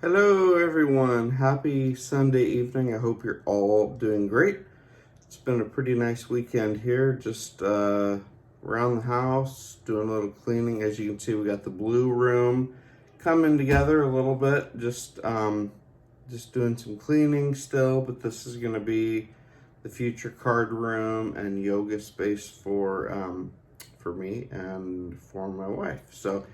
Hello, everyone. Happy Sunday evening. I hope you're all doing great. It's been a pretty nice weekend here, just around the house, doing a little cleaning. As you can see, we got the blue room coming together a little bit. Just doing some cleaning still, but this is going to be the future card room and yoga space for me and for my wife. So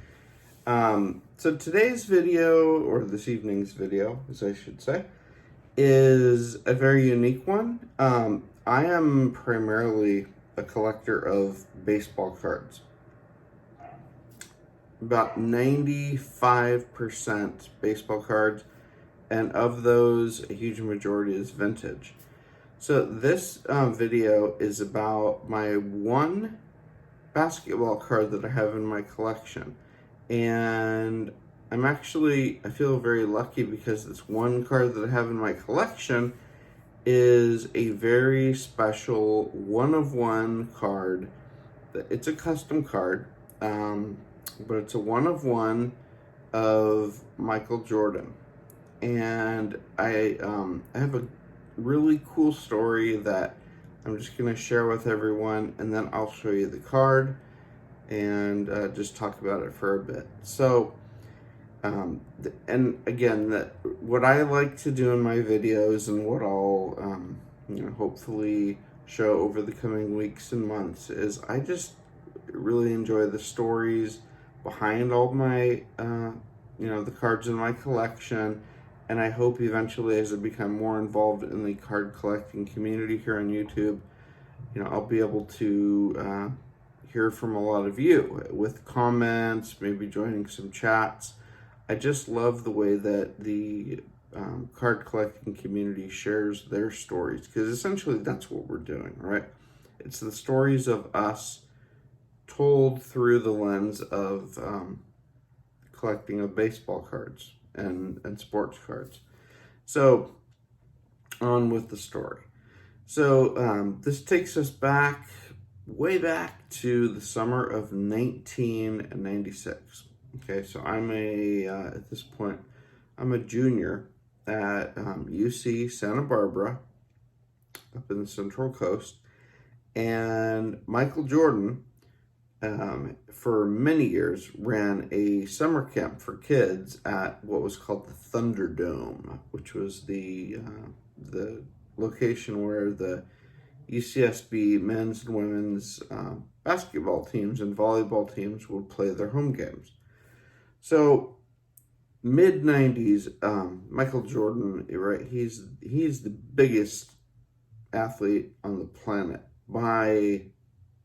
today's video, or this evening's video, as I should say, is a very unique one. I am primarily a collector of baseball cards. About 95% baseball cards, and of those, a huge majority is vintage. So this video is about my one basketball card that I have in my collection. And I feel very lucky because this one card that I have in my collection is a very special one-of-one card. It's a custom card, but it's a one-of-one of Michael Jordan. And I have a really cool story that I'm just going to share with everyone, and then I'll show you the card and just talk about it for a bit. So, and again, what I like to do in my videos and what I'll, hopefully show over the coming weeks and months is I just really enjoy the stories behind all my, the cards in my collection. And I hope eventually, as I become more involved in the card collecting community here on YouTube, I'll be able to hear from a lot of you with comments, maybe joining some chats. I just love the way that the card collecting community shares their stories, because essentially that's what we're doing, right? It's the stories of us told through the lens of collecting of baseball cards and sports cards. So on with the story. So this takes us way back to the summer of 1996. Okay, so at this point, I'm a junior at UC Santa Barbara up in the Central Coast. And Michael Jordan, for many years, ran a summer camp for kids at what was called the Thunderdome, which was the location where the UCSB men's and women's basketball teams and volleyball teams would play their home games. So mid-90s, Michael Jordan, right? He's the biggest athlete on the planet by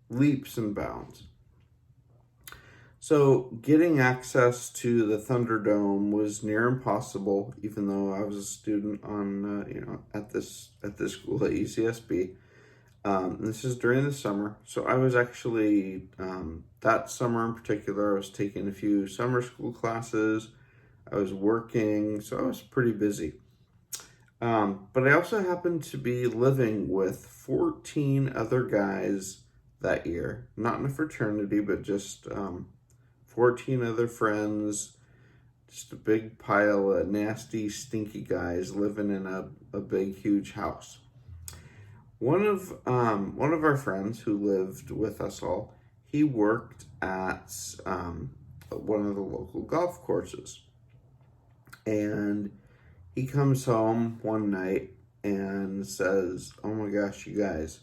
leaps and bounds. So getting access to the Thunderdome was near impossible, even though I was a student on at this school at UCSB. This is during the summer, so I was actually that summer in particular, I was taking a few summer school classes. I was working, so I was pretty busy. But I also happened to be living with 14 other guys that year, not in a fraternity, but just 14 other friends, just a big pile of nasty, stinky guys living in a big, huge house. One of our friends who lived with us all, he worked at one of the local golf courses. And he comes home one night and says, "Oh my gosh, you guys,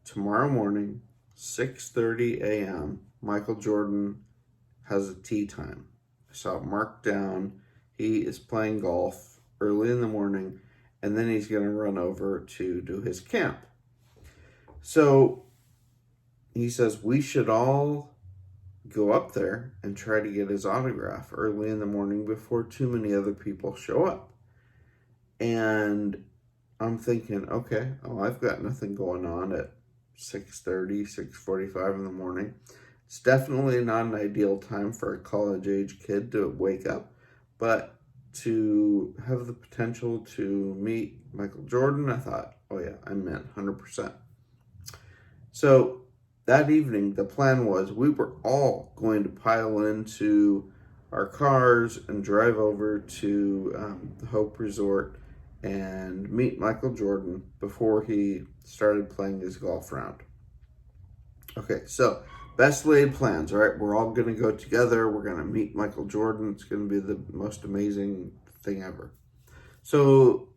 tomorrow morning, 6:30 a.m., Michael Jordan has a tee time. I saw it marked down. He is playing golf early in the morning, and then he's going to run over to do his camp." So he says we should all go up there and try to get his autograph early in the morning before too many other people show up. And I'm thinking, okay, I've got nothing going on at 6:30, 6:45 in the morning. It's definitely not an ideal time for a college-age kid to wake up, but to have the potential to meet Michael Jordan, I thought, oh yeah, I'm in, 100%. So that evening, the plan was we were all going to pile into our cars and drive over to the Hope Resort and meet Michael Jordan before he started playing his golf round. Okay, so best laid plans, all right? We're all going to go together. We're going to meet Michael Jordan. It's going to be the most amazing thing ever. So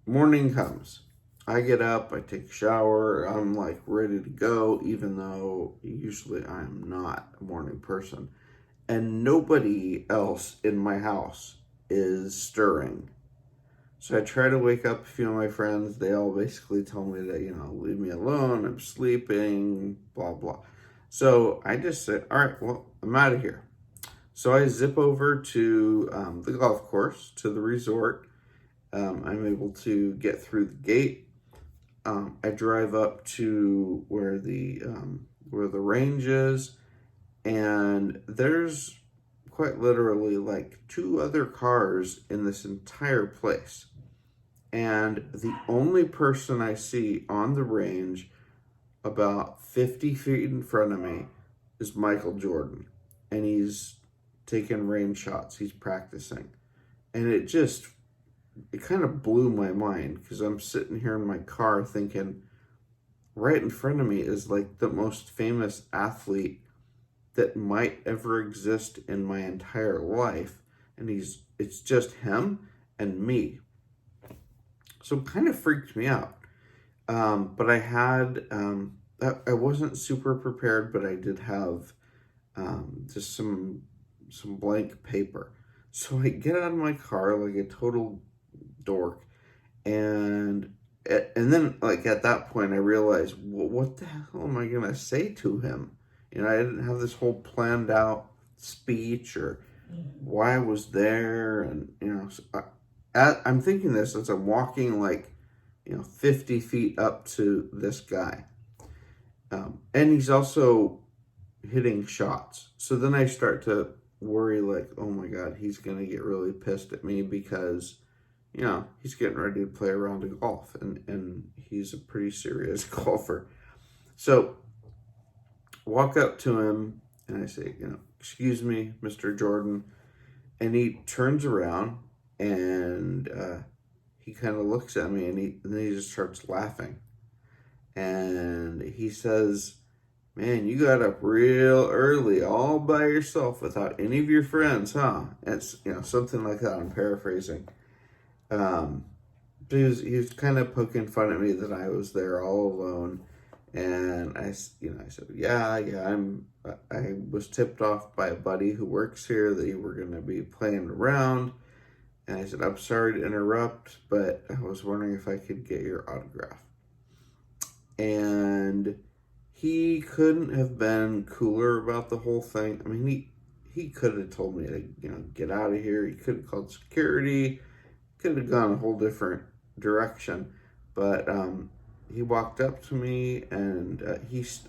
morning comes. I get up, I take a shower, I'm like ready to go, even though usually I'm not a morning person. And nobody else in my house is stirring. So I try to wake up a few of my friends. They all basically tell me that, leave me alone, I'm sleeping, blah, blah. So I just said, all right, well, I'm out of here. So I zip over to the golf course, to the resort. I'm able to get through the gate. I drive up to where the range is, and there's quite literally like 2 other cars in this entire place. And the only person I see on the range about 50 feet in front of me is Michael Jordan. And he's taking range shots. He's practicing. And it kind of blew my mind because I'm sitting here in my car thinking right in front of me is like the most famous athlete that might ever exist in my entire life. And it's just him and me. So it kind of freaked me out. But I wasn't super prepared, but I did have just some blank paper. So I get out of my car like a total dork, and then like at that point I realized, well, what the hell am I gonna say to him? I didn't have this whole planned out speech or why I was there, and so I'm thinking this as I'm walking like 50 feet up to this guy, and he's also hitting shots. So then I start to worry, like, oh my God, he's gonna get really pissed at me because he's getting ready to play a round of golf, and he's a pretty serious golfer. So walk up to him and I say, excuse me, Mr. Jordan. And he turns around and he kind of looks at me, and then he just starts laughing. And he says, man, you got up real early all by yourself without any of your friends, huh? It's, something like that. I'm paraphrasing. He was kind of poking fun at me that I was there all alone. And I said, yeah, I was tipped off by a buddy who works here that you were going to be playing around. And I said, I'm sorry to interrupt, but I was wondering if I could get your autograph. And he couldn't have been cooler about the whole thing. I mean, he could have told me to, get out of here. He could have called security, could have gone a whole different direction. But he walked up to me, and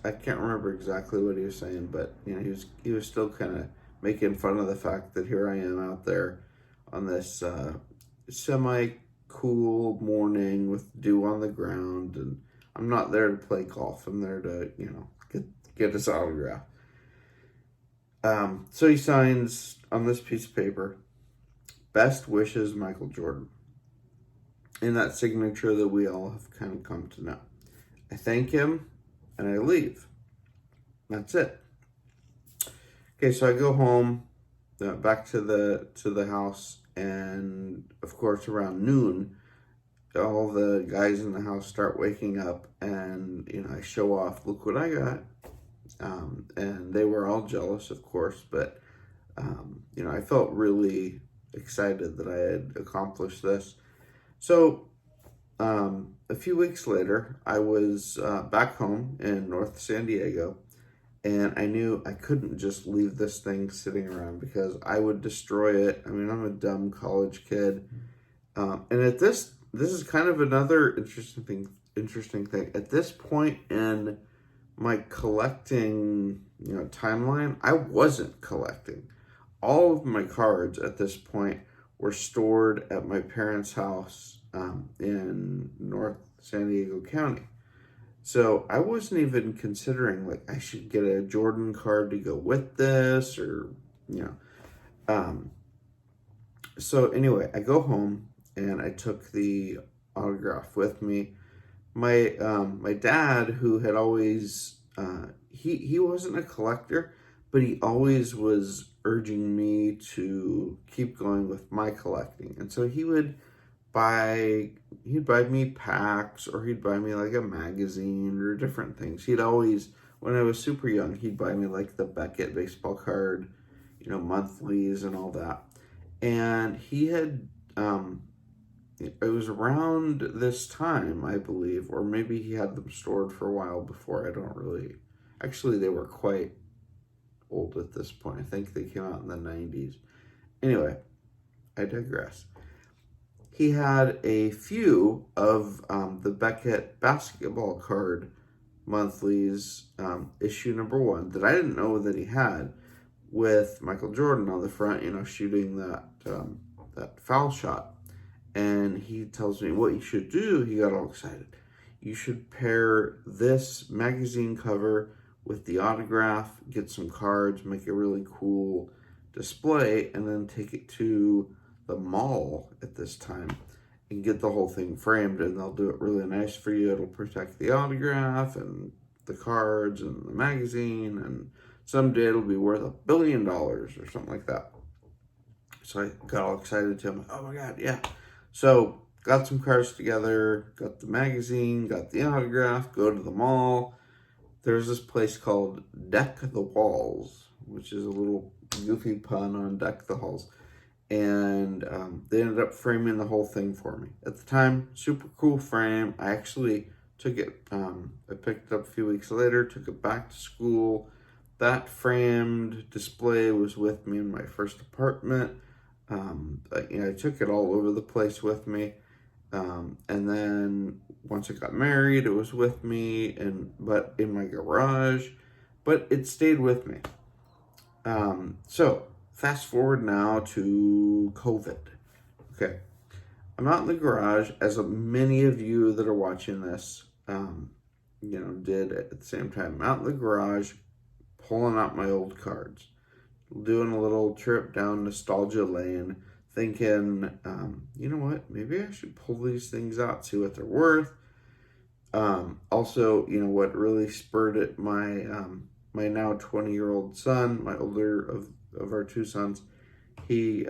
I can't remember exactly what he was saying, but he was still kind of making fun of the fact that here I am out there on this semi-cool morning with dew on the ground, and I'm not there to play golf. I'm there to, get his autograph. So he signs on this piece of paper, best wishes, Michael Jordan. In that signature that we all have kind of come to know. I thank him and I leave. That's it. Okay, so I go home, back to the house, and of course around noon, all the guys in the house start waking up, and I show off, look what I got, and they were all jealous, of course, but I felt really excited that I had accomplished this. So a few weeks later, I was back home in North San Diego, and I knew I couldn't just leave this thing sitting around because I would destroy it. I mean, I'm a dumb college kid, and this is kind of another interesting thing. At this point in my collecting, timeline, I wasn't collecting. All of my cards at this point were stored at my parents' house in North San Diego County. So I wasn't even considering like I should get a Jordan card to go with this, or Um, so anyway, I go home and I took the autograph with me. My dad, who had always he wasn't a collector, but he always was urging me to keep going with my collecting, and so buy he'd buy me packs, or he'd buy me like a magazine or different things. He'd always, when I was super young, he'd buy me like the Beckett baseball card, monthlies and all that. And he had it was around this time, I believe, or maybe he had them stored for a while before. I don't really. Actually, they were quite old at this point. I think they came out in the 90s. Anyway, I digress. He had a few of the Beckett basketball card monthlies, issue number 1, that I didn't know that he had, with Michael Jordan on the front, shooting that foul shot. And he tells me what you should do. He got all excited. You should pair this magazine cover with the autograph, get some cards, make a really cool display, and then take it to the mall at this time and get the whole thing framed, and they'll do it really nice for you. It'll protect the autograph and the cards and the magazine, and someday it'll be worth $1 billion or something like that. So I got all excited to him. Oh my God, yeah. So got some cards together, got the magazine, got the autograph, go to the mall. There's this place called Deck the Walls, which is a little goofy pun on Deck the Halls. And they ended up framing the whole thing for me. At the time, super cool frame. I actually took it, I picked it up a few weeks later, took it back to school. That framed display was with me in my first apartment. I took it all over the place with me. And then once I got married, it was with me, but in my garage, but it stayed with me. So fast forward now to COVID. Okay. I'm not in the garage, as many of you that are watching this, did at the same time. I'm out in the garage, pulling out my old cards, doing a little trip down nostalgia lane, thinking, you know what, maybe I should pull these things out, see what they're worth. Also, what really spurred it, my now 20-year-old son, my older of our two sons, he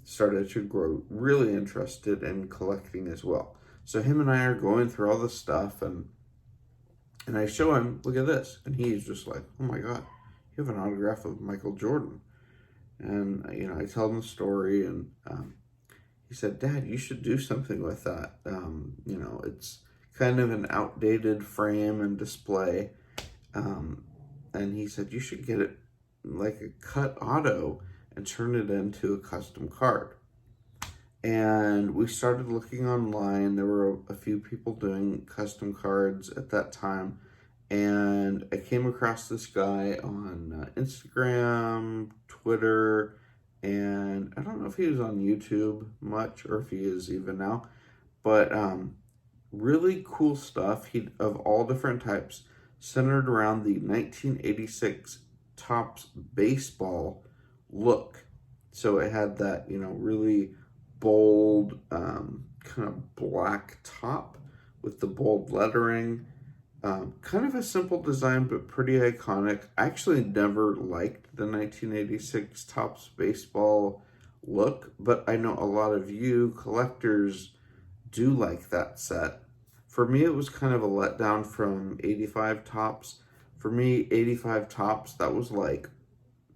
started to grow really interested in collecting as well. So him and I are going through all this stuff, and I show him, look at this, and he's just like, oh my God, you have an autograph of Michael Jordan. And I tell him the story, and he said, Dad, you should do something with that. It's kind of an outdated frame and display. And he said, you should get it like a cut auto and turn it into a custom card. And we started looking online. There were a few people doing custom cards at that time. And I came across this guy on Instagram, Twitter, and I don't know if he was on YouTube much, or if he is even now, but really cool stuff. He of all different types, centered around the 1986 Topps baseball look. So it had that, really bold, kind of black top with the bold lettering. Kind of a simple design, but pretty iconic. I actually never liked the 1986 Topps baseball look, but I know a lot of you collectors do like that set. For me, it was kind of a letdown from 85 Topps. For me, 85 Topps, that was like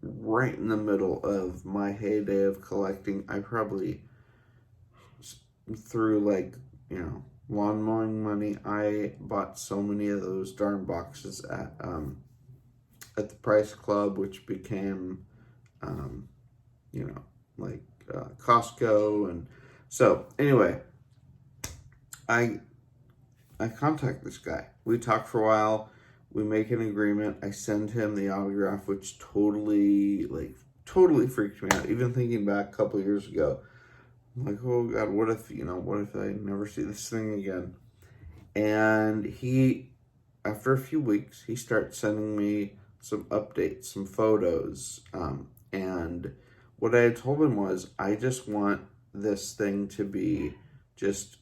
right in the middle of my heyday of collecting. I probably threw lawn mowing money. I bought so many of those darn boxes at the Price Club, which became, Costco. And so anyway, I contact this guy. We talk for a while. We make an agreement. I send him the autograph, which totally freaked me out. Even thinking back a couple years ago, I'm like, oh God, what if I never see this thing again? And he, after a few weeks, he starts sending me some updates, some photos. And what I had told him was, I just want this thing to be just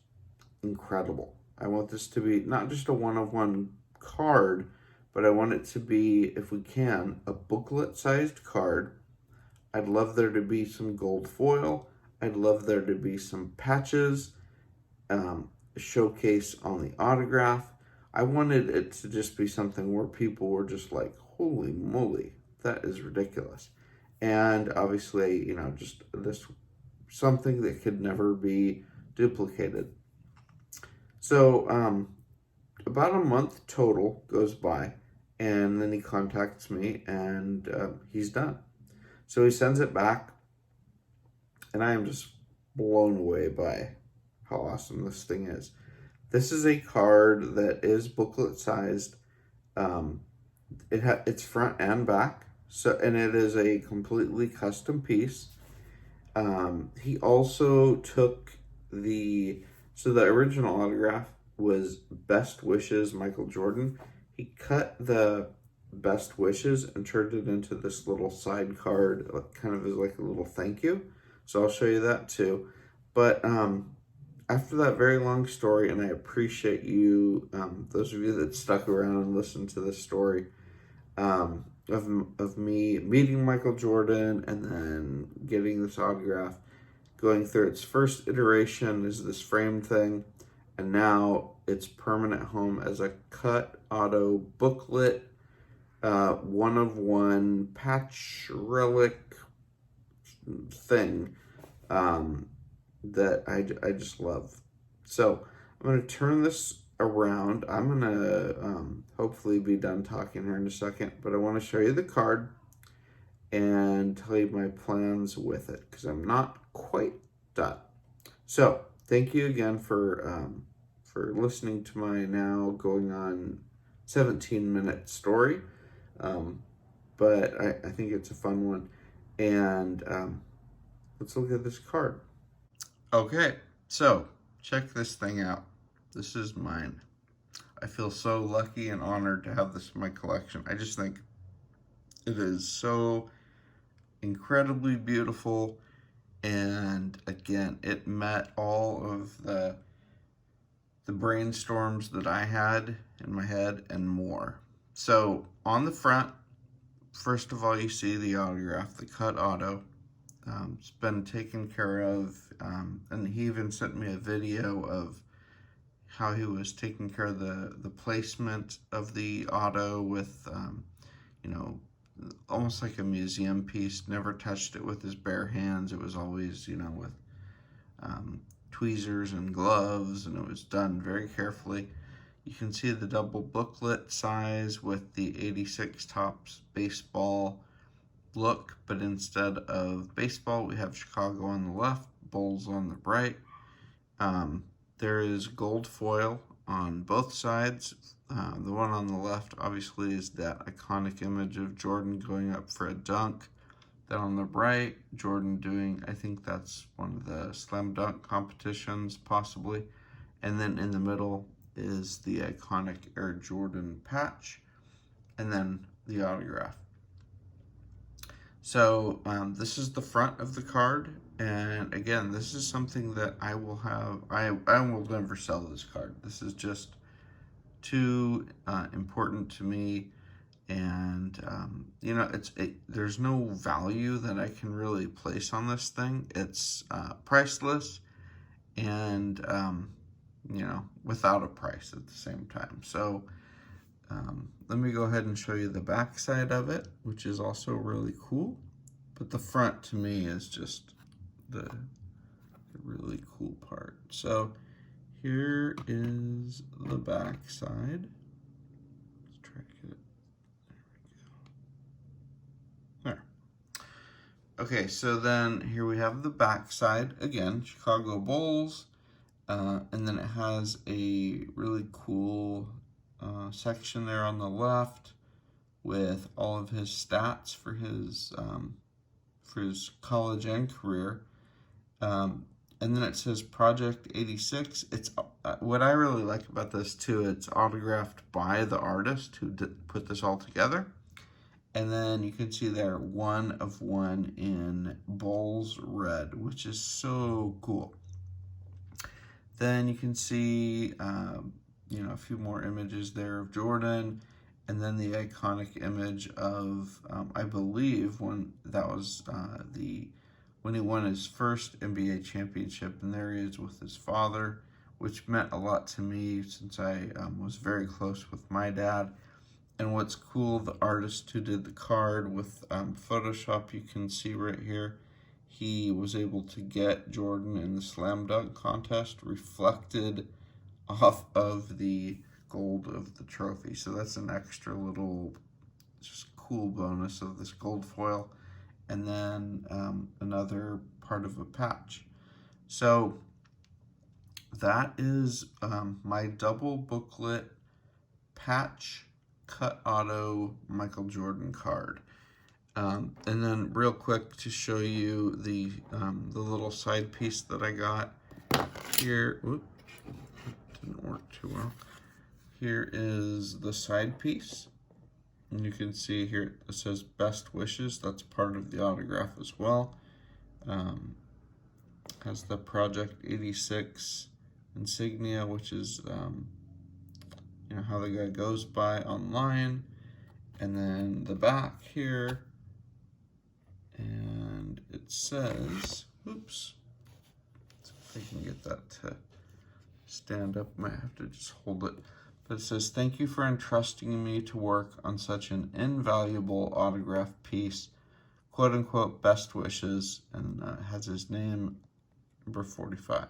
incredible. I want this to be not just a one-of-one card, but I want it to be, if we can, a booklet-sized card. I'd love there to be some gold foil. I'd love there to be some patches, a showcase on the autograph. I wanted it to just be something where people were just like, holy moly, that is ridiculous. And obviously, just this something that could never be duplicated. So, about a month total goes by, and then he contacts me, and he's done. So he sends it back, and I am just blown away by how awesome this thing is. This is a card that is booklet sized. It's front and back, and it is a completely custom piece. He also took the original autograph was Best Wishes Michael Jordan. He cut the Best Wishes and turned it into this little side card, kind of as like a little thank you. So I'll show you that too. But after that very long story, and I appreciate you, those of you that stuck around and listened to this story, of me meeting Michael Jordan and then getting this autograph, going through its first iteration is this frame thing, and now it's permanent home as a cut auto booklet, one-of-one patch relic thing that I just love. So I'm going to turn this around. I'm going to hopefully be done talking here in a second, but I want to show you the card and tell you my plans with it, because I'm not quite done. So thank you again for listening to my now going on 17-minute story. But I think it's a fun one. And let's look at this card. Okay, so check this thing out. This is mine. I feel so lucky and honored to have this in my collection. I just think it is so incredibly beautiful. And again, it met all of the brainstorms that I had in my head and more. So on the front, first of all, you see the autograph, the cut auto. It's been taken care of, and he even sent me a video of how he was taking care of the placement of the auto with, almost like a museum piece. Never touched it with his bare hands. It was always, with tweezers and gloves, and it was done very carefully. You can see the double booklet size with the 86 Topps baseball look, but instead of baseball, we have Chicago on the left, Bulls on the right. There is gold foil on both sides. The one on the left, obviously, is that iconic image of Jordan going up for a dunk. Then on the right, Jordan doing, I think that's one of the slam dunk competitions, possibly. And then in the middle is the iconic Air Jordan patch, and then the autograph. So this is the front of the card, and again, this is something that I will have, I will never sell this card. This is just too important to me, and there's no value that I can really place on this thing. It's priceless, and without a price at the same time. So let me go ahead and show you the back side of it, which is also really cool. But the front, to me, is just the really cool part. So here is the back side. Let's track it. There we go. There. Okay, so then here we have the back side. Again, Chicago Bulls. And then it has a really cool section there on the left with all of his stats for his college and career. And then it says Project 86. It's what I really like about this too. It's autographed by the artist who put this all together, And then you can see there, 1 of 1 in Bulls Red, which is so cool. Then you can see, a few more images there of Jordan, and then the iconic image of, I believe, when that was when he won his first NBA championship, and there he is with his father, which meant a lot to me since I was very close with my dad. And what's cool, the artist who did the card with Photoshop, you can see right here, he was able to get Jordan in the slam dunk contest reflected off of the gold of the trophy. So that's an extra little just cool bonus of this gold foil. And then another part of a patch. So that is my double booklet patch cut auto Michael Jordan card. And then real quick to show you the little side piece that I got here. Whoop, didn't work too well. Here is the side piece. And you can see here it says best wishes. That's part of the autograph as well. Has the Project 86 insignia, which is how the guy goes by online. And then the back here, and it says, oops, let's see if I can get that to stand up. Might have to just hold it. But it says, thank you for entrusting me to work on such an invaluable autograph piece, quote unquote, best wishes, and has his name, number 45.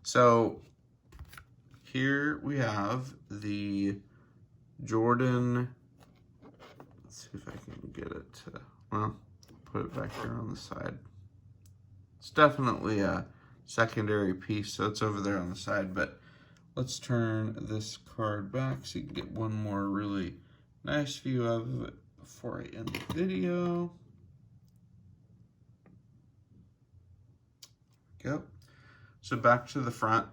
So here we have the Jordan, let's see if I can get it to, well, put it back here on the side. It's definitely a secondary piece, so it's over there on the side, but let's turn this card back so you can get one more really nice view of it before I end the video. There we go. So back to the front.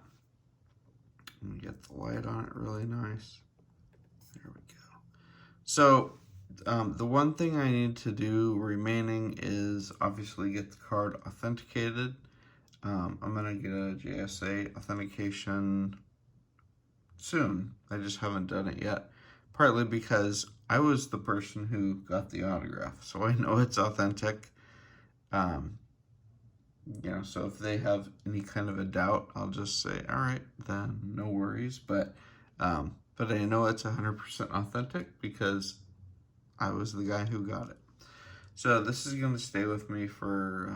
And get the light on it really nice. There we go. So the one thing I need to do remaining is obviously get the card authenticated. I'm going to get a JSA authentication soon. I just haven't done it yet. Partly because I was the person who got the autograph, so I know it's authentic. So if they have any kind of a doubt, I'll just say, all right, then no worries. But I know it's 100% authentic because I was the guy who got it. So this is going to stay with me for,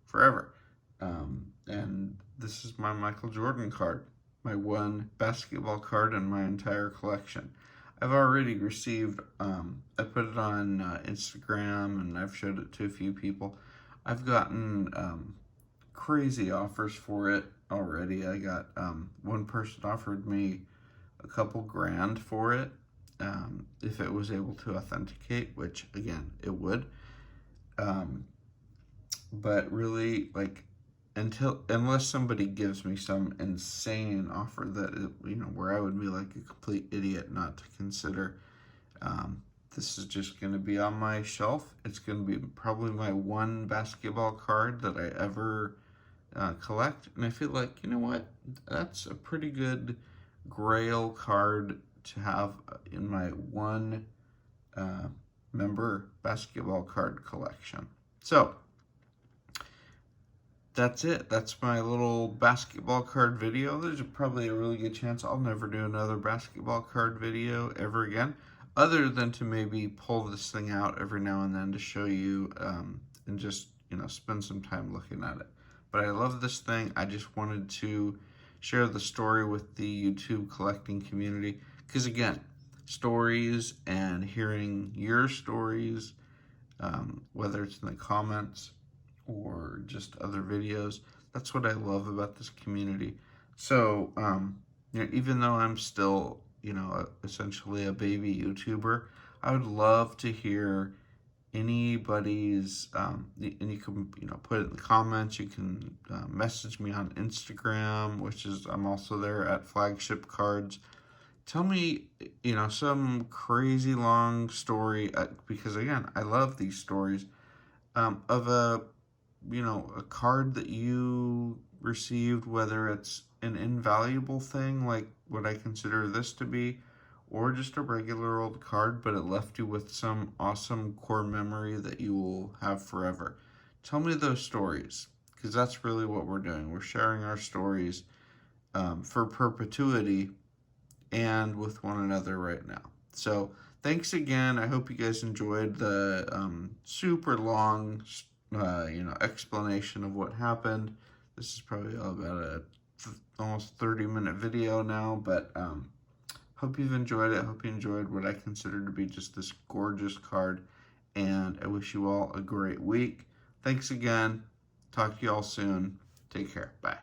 forever. And this is my Michael Jordan card, my one basketball card in my entire collection. I've already received, I put it on Instagram and I've showed it to a few people. I've gotten crazy offers for it already. I got one person offered me a couple grand for it if it was able to authenticate, which again it would. But really, like, unless somebody gives me some insane offer that where I would be like a complete idiot not to consider. This is just going to be on my shelf. It's going to be probably my one basketball card that I ever collect. And I feel like, you know what? That's a pretty good grail card to have in my one member basketball card collection. So that's it. That's my little basketball card video. There's probably a really good chance I'll never do another basketball card video ever again, other than to maybe pull this thing out every now and then to show you and just, spend some time looking at it. But I love this thing. I just wanted to share the story with the YouTube collecting community. Because again, stories and hearing your stories, whether it's in the comments or just other videos, that's what I love about this community. So, even though I'm still essentially a baby YouTuber, I would love to hear anybody's, and you can, put it in the comments. You can message me on Instagram, which is, I'm also there at Flagship Cards. Tell me, some crazy long story, because again, I love these stories, of a card that you received, whether it's an invaluable thing like what I consider this to be, or just a regular old card, but it left you with some awesome core memory that you will have forever. Tell me those stories, because that's really what we're doing. We're sharing our stories, for perpetuity and with one another right now. So thanks again. I hope you guys enjoyed the super long, explanation of what happened. This is probably all about a almost 30-minute video now, but hope you've enjoyed it. Hope you enjoyed what I consider to be just this gorgeous card, and I wish you all a great week. Thanks again. Talk to you all soon. Take care. Bye.